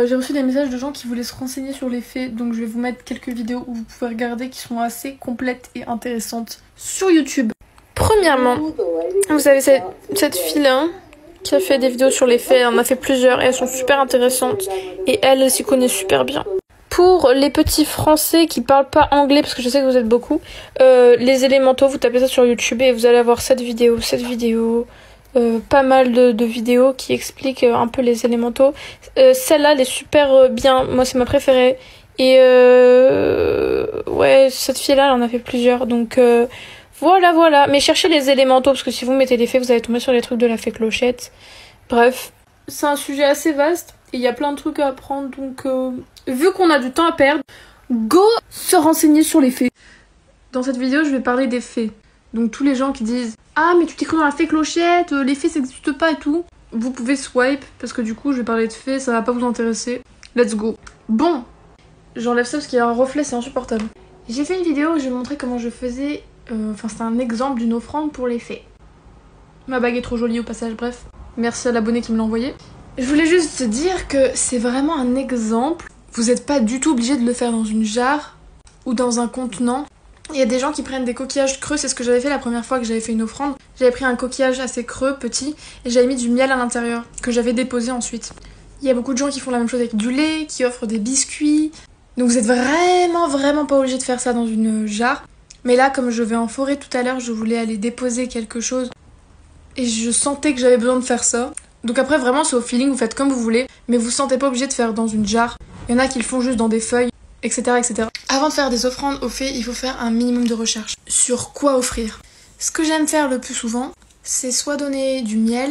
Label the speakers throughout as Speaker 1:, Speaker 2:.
Speaker 1: j'ai reçu des messages de gens qui voulaient se renseigner sur les fées, donc je vais vous mettre quelques vidéos où vous pouvez regarder qui sont assez complètes et intéressantes sur YouTube. Premièrement, vous avez cette fille-là qui a fait des vidéos sur les fées, elle en a fait plusieurs et elles sont super intéressantes et elle s'y connaît super bien. Pour les petits français qui parlent pas anglais, parce que je sais que vous êtes beaucoup, les élémentaux, vous tapez ça sur YouTube et vous allez avoir cette vidéo, pas mal de vidéos qui expliquent un peu les élémentaux. Celle-là, elle est super bien, moi c'est ma préférée. Et ouais, cette fille-là, elle en a fait plusieurs, donc voilà. Mais cherchez les élémentaux, parce que si vous mettez les fées, vous allez tomber sur les trucs de la fée Clochette. Bref, c'est un sujet assez vaste, et il y a plein de trucs à apprendre, donc vu qu'on a du temps à perdre, go se renseigner sur les fées. Dans cette vidéo, je vais parler des fées. Donc tous les gens qui disent « Ah, mais tu t'es cru dans la fée Clochette, les fées ça n'existe pas et tout », vous pouvez swipe, parce que du coup, je vais parler de fées, ça va pas vous intéresser. Let's go. Bon, j'enlève ça parce qu'il y a un reflet, c'est insupportable. J'ai fait une vidéo où je vais montrer comment je faisais, c'était un exemple d'une offrande pour les fées. Ma bague est trop jolie au passage, bref. Merci à l'abonné qui me l'a envoyé. Je voulais juste dire que c'est vraiment un exemple. Vous n'êtes pas du tout obligé de le faire dans une jarre ou dans un contenant. Il y a des gens qui prennent des coquillages creux, c'est ce que j'avais fait la première fois que j'avais fait une offrande. J'avais pris un coquillage assez creux, petit, et j'avais mis du miel à l'intérieur, que j'avais déposé ensuite. Il y a beaucoup de gens qui font la même chose avec du lait, qui offrent des biscuits. Donc vous êtes vraiment pas obligé de faire ça dans une jarre. Mais là, comme je vais en forêt tout à l'heure, je voulais aller déposer quelque chose. Et je sentais que j'avais besoin de faire ça. Donc après, vraiment, c'est au feeling, vous faites comme vous voulez. Mais vous ne sentez pas obligé de faire dans une jarre. Il y en a qui le font juste dans des feuilles, etc. Avant de faire des offrandes aux fées, il faut faire un minimum de recherche sur quoi offrir. Ce que j'aime faire le plus souvent, c'est soit donner du miel,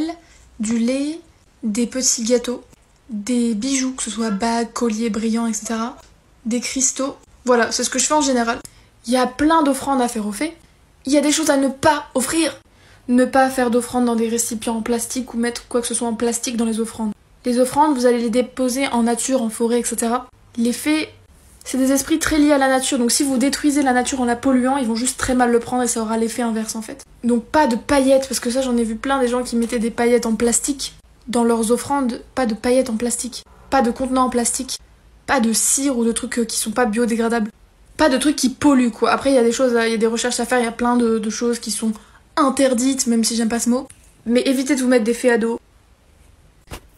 Speaker 1: du lait, des petits gâteaux, des bijoux, que ce soit bagues, colliers, brillants, etc. Des cristaux. Voilà, c'est ce que je fais en général. Il y a plein d'offrandes à faire aux fées. Il y a des choses à ne pas offrir. Ne pas faire d'offrandes dans des récipients en plastique ou mettre quoi que ce soit en plastique dans les offrandes. Les offrandes, vous allez les déposer en nature, en forêt, etc. Les fées, c'est des esprits très liés à la nature, donc si vous détruisez la nature en la polluant, ils vont juste très mal le prendre et ça aura l'effet inverse en fait. Donc pas de paillettes, parce que ça j'en ai vu plein des gens qui mettaient des paillettes en plastique dans leurs offrandes. Pas de paillettes en plastique, pas de contenants en plastique, pas de cire ou de trucs qui sont pas biodégradables. Pas de trucs qui polluent quoi. Après il y a des choses, il y a des recherches à faire, il y a plein de choses qui sont interdites, même si j'aime pas ce mot. Mais évitez de vous mettre des fées à dos.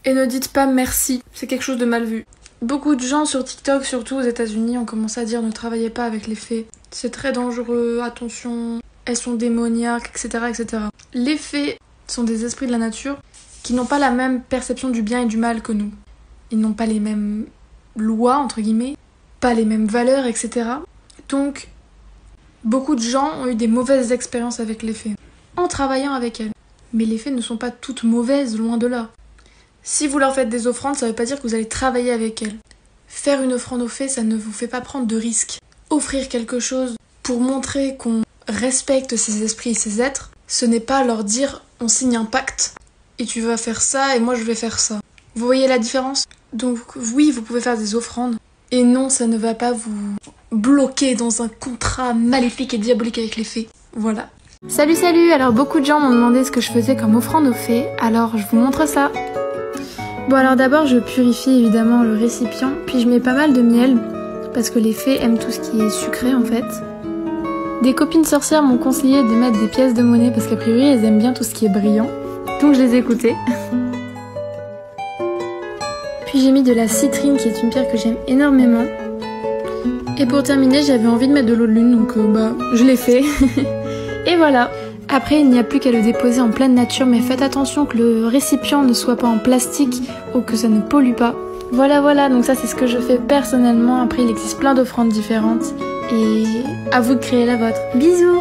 Speaker 1: Et ne dites pas merci, c'est quelque chose de mal vu. Beaucoup de gens sur TikTok, surtout aux États-Unis, ont commencé à dire ne travaillez pas avec les fées. C'est très dangereux, attention, elles sont démoniaques, etc. Les fées sont des esprits de la nature qui n'ont pas la même perception du bien et du mal que nous. Ils n'ont pas les mêmes lois, entre guillemets, pas les mêmes valeurs, etc. Donc, beaucoup de gens ont eu des mauvaises expériences avec les fées, en travaillant avec elles. Mais les fées ne sont pas toutes mauvaises, loin de là. Si vous leur faites des offrandes, ça veut pas dire que vous allez travailler avec elles. Faire une offrande aux fées, ça ne vous fait pas prendre de risques. Offrir quelque chose pour montrer qu'on respecte ces esprits et ces êtres, ce n'est pas leur dire on signe un pacte et tu vas faire ça et moi je vais faire ça. Vous voyez la différence? Donc oui, vous pouvez faire des offrandes et non, ça ne va pas vous bloquer dans un contrat maléfique et diabolique avec les fées. Voilà.
Speaker 2: Salut, alors beaucoup de gens m'ont demandé ce que je faisais comme offrande aux fées, alors je vous montre ça. Bon alors d'abord je purifie évidemment le récipient, puis je mets pas mal de miel, parce que les fées aiment tout ce qui est sucré en fait. Des copines sorcières m'ont conseillé de mettre des pièces de monnaie, parce qu'a priori elles aiment bien tout ce qui est brillant, donc je les ai écoutées. Puis j'ai mis de la citrine qui est une pierre que j'aime énormément. Et pour terminer j'avais envie de mettre de l'eau de lune, donc je l'ai fait. Et voilà. Après, il n'y a plus qu'à le déposer en pleine nature, mais faites attention que le récipient ne soit pas en plastique ou que ça ne pollue pas. Voilà, donc ça c'est ce que je fais personnellement. Après, il existe plein d'offrandes différentes et à vous de créer la vôtre. Bisous!